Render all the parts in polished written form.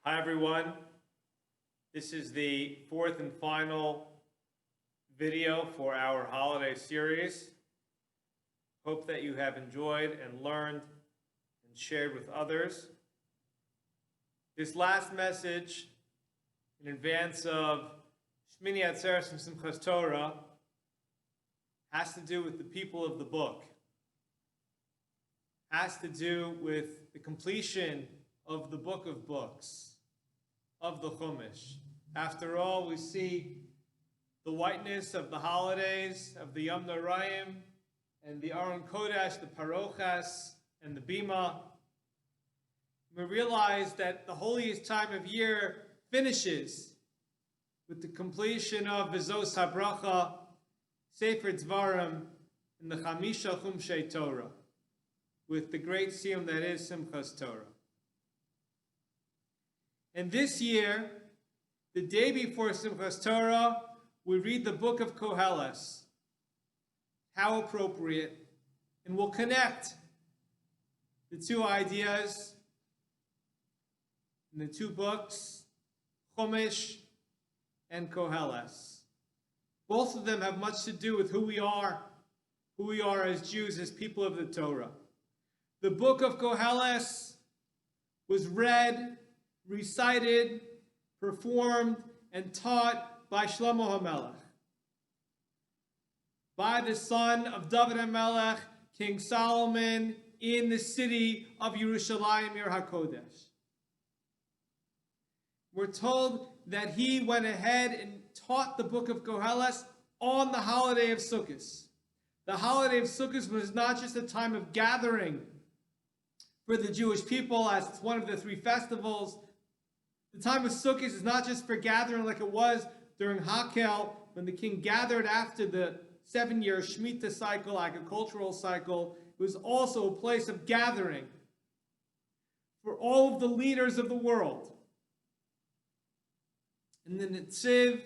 Hi everyone, this is the fourth and final video for our holiday series. Hope that you have enjoyed and learned and shared with others. This last message in advance of Shemini, Atzeret, and Simchat Torah has to do with the people of the book. Has to do with the completion of the book of books, of the Chumash. After all, we see the whiteness of the holidays, of the Yom Noraim, and the Aron Kodesh, the Parochas, and the Bima. We realize that the holiest time of year finishes with the completion of Vizos HaBracha, Sefer Dvarim, and the Chamisha Chumshei Torah, with the great siyum that is Simchas Torah. And this year, the day before Simchas Torah, we read the book of Koheles. How appropriate. And we'll connect the two ideas in the two books, Chumash and Koheles. Both of them have much to do with who we are as Jews, as people of the Torah. The book of Koheles was read, recited, performed, and taught by Shlomo HaMelech, by the son of David HaMelech, King Solomon, in the city of Yerushalayim, Ir HaKodesh. We're told that he went ahead and taught the book of Koheles on the holiday of Sukkot. The holiday of Sukkot was not just a time of gathering for the Jewish people, as it's one of the three festivals. The time of Sukkot is not just for gathering like it was during Hakel, when the king gathered after the 7-year Shemitah cycle, agricultural cycle. It was also a place of gathering for all of the leaders of the world. And the Netziv,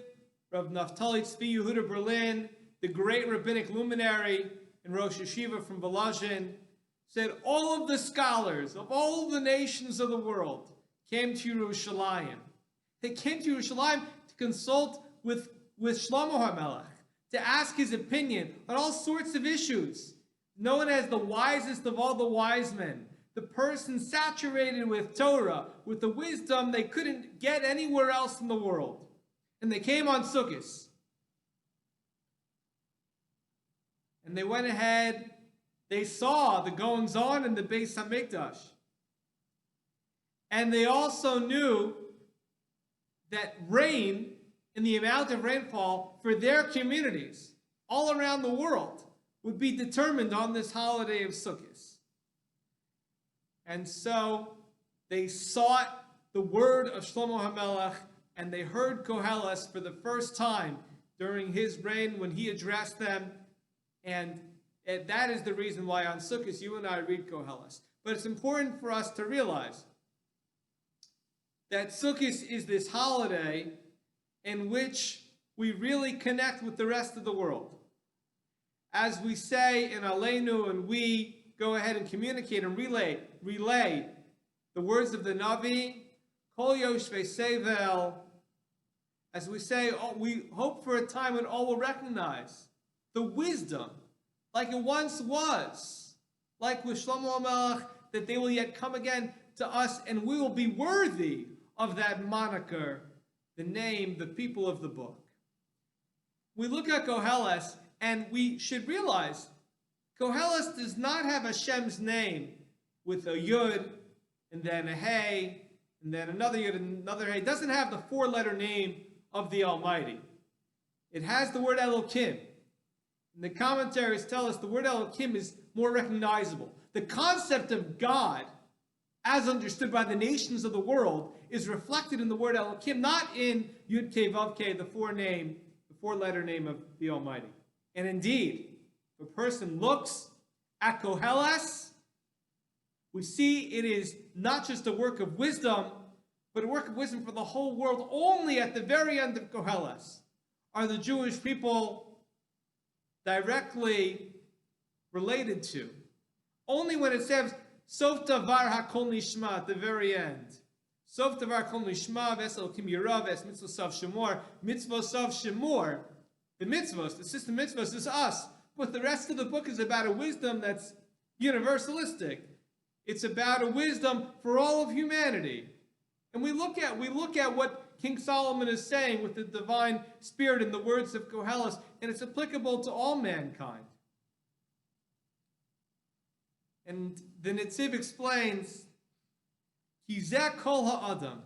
Rav Naftali Tzvi Yehuda Berlin, the great rabbinic luminary and Rosh Yeshiva from Volozhin, said all of the scholars of all of the nations of the world came to Yerushalayim. They came to Yerushalayim to consult with Shlomo HaMelech, to ask his opinion on all sorts of issues. Known as the wisest of all the wise men, the person saturated with Torah, with the wisdom they couldn't get anywhere else in the world. And they came on Sukkot. And they went ahead, they saw the goings-on in the Beis HaMikdash. And they also knew that rain and the amount of rainfall for their communities all around the world would be determined on this holiday of Sukkot. And so they sought the word of Shlomo HaMelech, and they heard Koheles for the first time during his reign when he addressed them. And that is the reason why on Sukkot you and I read Koheles. But it's important for us to realize that Sukkot is this holiday in which we really connect with the rest of the world. As we say in Aleinu, and we go ahead and communicate and relay the words of the Navi, Kol Yoshvei Sevel, as we say, we hope for a time when all will recognize the wisdom, like it once was, like with Shlomo HaMelech, that they will yet come again to us, and we will be worthy of that moniker, the name, the people of the book. We look at Koheles, and we should realize Koheles does not have Hashem's name with a Yud, and then a Hey, and then another Yud, and another Hey. It doesn't have the 4-letter name of the Almighty. It has the word Elokim. And the commentaries tell us the word Elokim is more recognizable. The concept of God, as understood by the nations of the world, is reflected in the word Elokim, not in Yud Kei Vav Kei, the 4-letter name of the Almighty. And indeed, if a person looks at Koheles, we see it is not just a work of wisdom, but a work of wisdom for the whole world. Only at the very end of Koheles are the Jewish people directly related to. Only when it says, Sof Davar Hakol Nishma, at the very end. Sof Davar Kol Nishma Ves Elokim Yirav Ves Mitzvah Sav Shemor. Mitzvah Sav Shemor. The mitzvahs, the system mitzvahs is us. But the rest of the book is about a wisdom that's universalistic. It's about a wisdom for all of humanity. And we look at what King Solomon is saying with the divine spirit in the words of Koheles, and it's applicable to all mankind. And the Netziv explains, Kizeh kol ha'adam,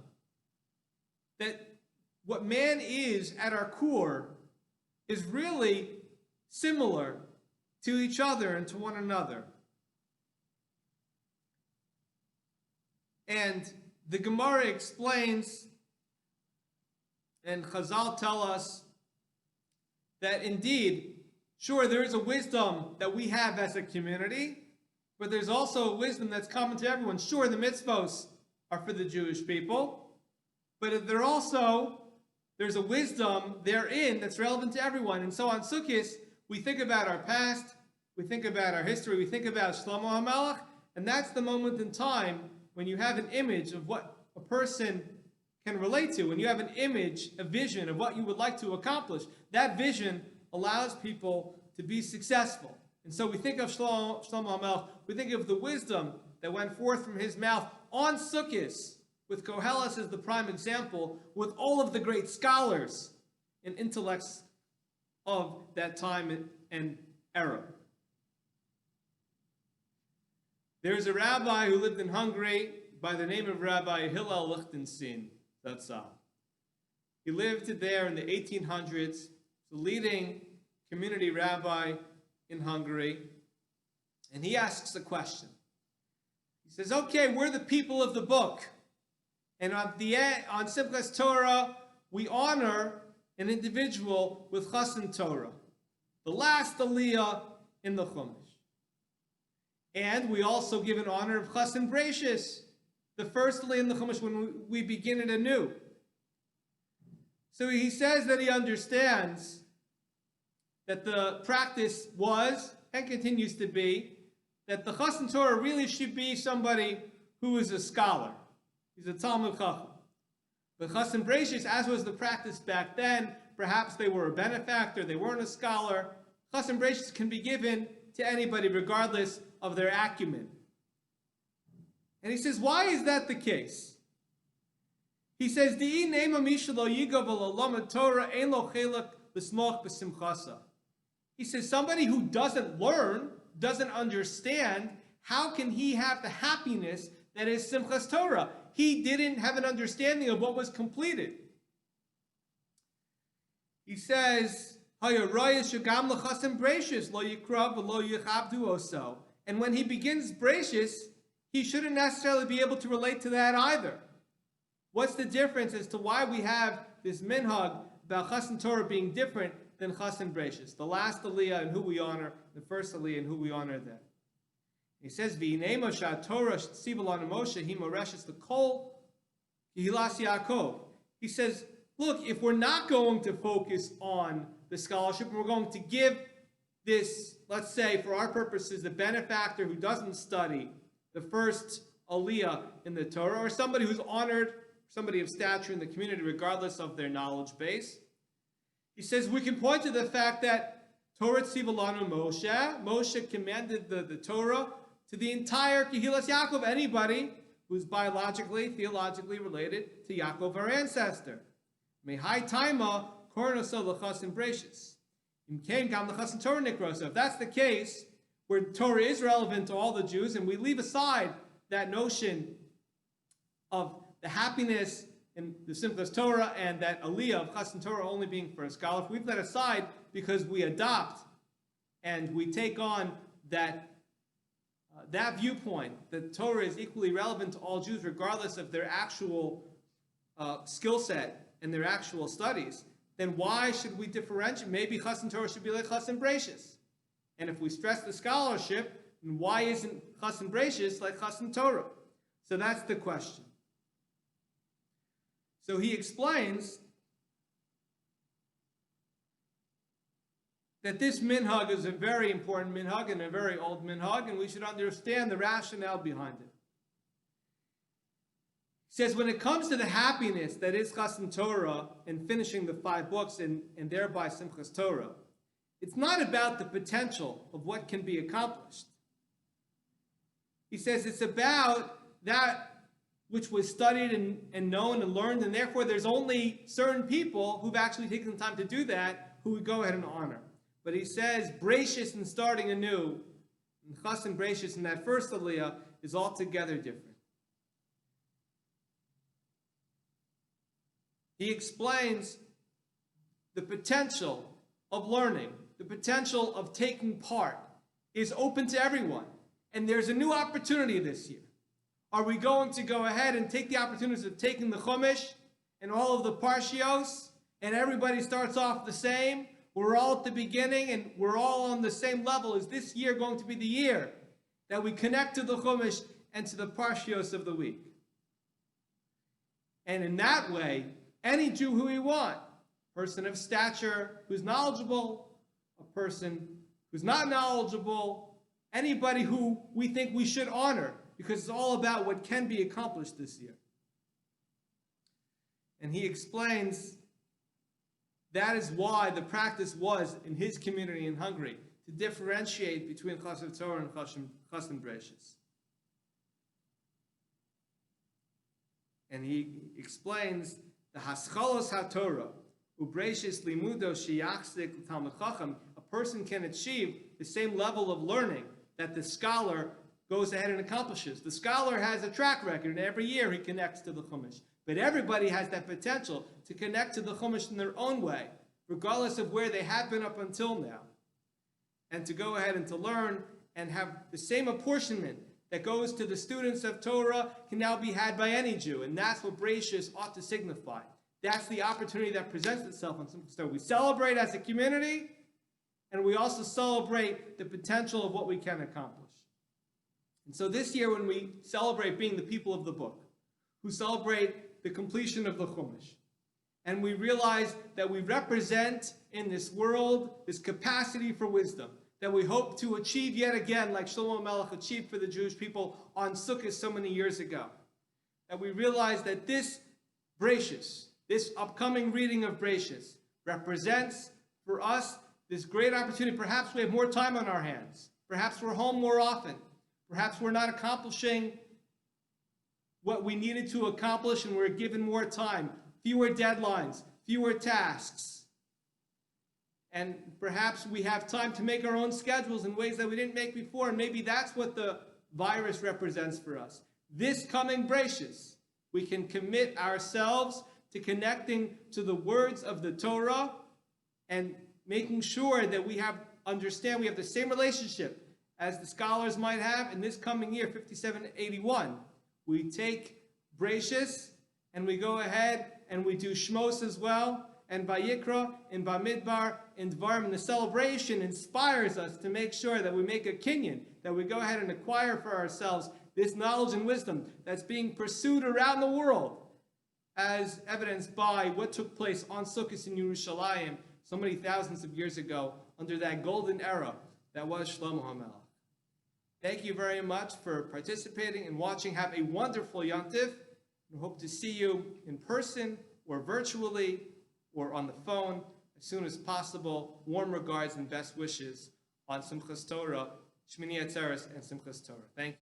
that what man is at our core is really similar to each other and to one another. And the Gemara explains, and Chazal tell us, that indeed, sure, there is a wisdom that we have as a community, but there's also a wisdom that's common to everyone. Sure, the mitzvos are for the Jewish people, but there's a wisdom therein that's relevant to everyone. And so on Sukkot, we think about our past, we think about our history, we think about Shlomo HaMelech, and that's the moment in time when you have an image of what a person can relate to, when you have an image, a vision of what you would like to accomplish. That vision allows people to be successful. And so we think of Shlomo HaMelech, we think of the wisdom that went forth from his mouth on Sukkot, with Koheles as the prime example, with all of the great scholars and intellects of that time and era. There's a rabbi who lived in Hungary by the name of Rabbi Hillel Lichtenstein. That's all. He lived there in the 1800s, the leading community rabbi in Hungary, and he asks a question. He says, okay, we're the people of the book, and on Simchat Torah, we honor an individual with Chassan Torah, the last aliyah in the Chumash. And we also give an honor of Chassan Breishis, the first aliyah in the Chumash when we begin it anew. So he says that he understands that the practice was, and continues to be, that the Chassan Torah really should be somebody who is a scholar. He's a Talmud Chacham. But Chassan Breishis, as was the practice back then, perhaps they were a benefactor, they weren't a scholar. Chassan Breishis can be given to anybody regardless of their acumen. And he says, why is that the case? He says, he says, somebody who doesn't learn, doesn't understand, how can he have the happiness that is Simchas Torah? He didn't have an understanding of what was completed. He says, and when he begins Breishis, he shouldn't necessarily be able to relate to that either. What's the difference as to why we have this minhag about Chassan Torah being different than Chassan Breishis? The last aliyah and who we honor, the first aliyah and who we honor then. He says, "V'hinei Moshe Torah tziva lanu Moshe hi moreshes the kol kehilas Yaakov." He says, look, if we're not going to focus on the scholarship, and we're going to give this, let's say, for our purposes, the benefactor who doesn't study the first aliyah in the Torah, or somebody who's honored, somebody of stature in the community, regardless of their knowledge base. He says we can point to the fact that Torah tziva lanu Moshe. Moshe commanded the Torah to the entire Kehilas Yaakov, anybody who's biologically, theologically related to Yaakov, our ancestor. Mehai taima kornoso l'chasin breishis. Imkein gam l'chasin Torah nikroso. If that's the case, where Torah is relevant to all the Jews, and we leave aside that notion of the happiness in the Simchas Torah and that aliyah of Chassan Torah only being for a scholar, if we leave that aside because we adopt and we take on that viewpoint that Torah is equally relevant to all Jews regardless of their actual skill set and their actual studies, then why should we differentiate? Maybe Chassan Torah should be like Chassan Breishis. And if we stress the scholarship, then why isn't Chassan Breishis like Chassan Torah? So that's the question. So he explains that this minhag is a very important minhag and a very old minhag, and we should understand the rationale behind it. He says, when it comes to the happiness that is Chassan Torah and finishing the 5 books and thereby Simchas Torah, it's not about the potential of what can be accomplished. He says it's about that which was studied and known and learned, and therefore there's only certain people who've actually taken the time to do that who would go ahead and honor. But he says, Brachus and starting anew, and Chassan Brachus in that first Aliyah is altogether different. He explains the potential of learning, the potential of taking part is open to everyone. And there's a new opportunity this year. Are we going to go ahead and take the opportunities of taking the Chumash and all of the Parshios, and everybody starts off the same? We're all at the beginning and we're all on the same level. Is this year going to be the year that we connect to the Chumash and to the Parshios of the week? And in that way, any Jew who we want, a person of stature who's knowledgeable, a person who's not knowledgeable, anybody who we think we should honor, because it's all about what can be accomplished this year. And he explains that is why the practice was in his community in Hungary to differentiate between Chassan Torah and Chassan Brachus. And he explains the Haschalos HaTorah, Ubrachus Limudo Sheyachzik Talmid Chacham, a person can achieve the same level of learning that the scholar goes ahead and accomplishes. The scholar has a track record, and every year he connects to the Chumash. But everybody has that potential to connect to the Chumash in their own way, regardless of where they have been up until now. And to go ahead and to learn and have the same apportionment that goes to the students of Torah can now be had by any Jew. And that's what Brachus ought to signify. That's the opportunity that presents itself on Simchat Torah. We celebrate as a community, and we also celebrate the potential of what we can accomplish. And so this year, when we celebrate being the people of the book, who celebrate the completion of the Chumash, and we realize that we represent in this world this capacity for wisdom, that we hope to achieve yet again, like Shlomo Melech achieved for the Jewish people on Sukkot so many years ago. That we realize that this Brachus, this upcoming reading of Brachus, represents for us this great opportunity. Perhaps we have more time on our hands. Perhaps we're home more often. Perhaps we're not accomplishing what we needed to accomplish and we're given more time, fewer deadlines, fewer tasks. And perhaps we have time to make our own schedules in ways that we didn't make before, and maybe that's what the virus represents for us. This coming Brachus, we can commit ourselves to connecting to the words of the Torah and making sure that we understand we have the same relationship as the scholars might have in this coming year, 5781. We take Brachus and we go ahead and we do Shmos as well, and Vayikra, and Bamidbar, and Dvarim. And the celebration inspires us to make sure that we make a kinyan, that we go ahead and acquire for ourselves this knowledge and wisdom that's being pursued around the world, as evidenced by what took place on Sukkot in Yerushalayim so many thousands of years ago under that golden era that was Shlomo HaMelech. Thank you very much for participating and watching. Have a wonderful Yom Tov. We hope to see you in person or virtually or on the phone as soon as possible. Warm regards and best wishes on Simchat Torah, Shemini Atzeret, and Simchat Torah. Thank you.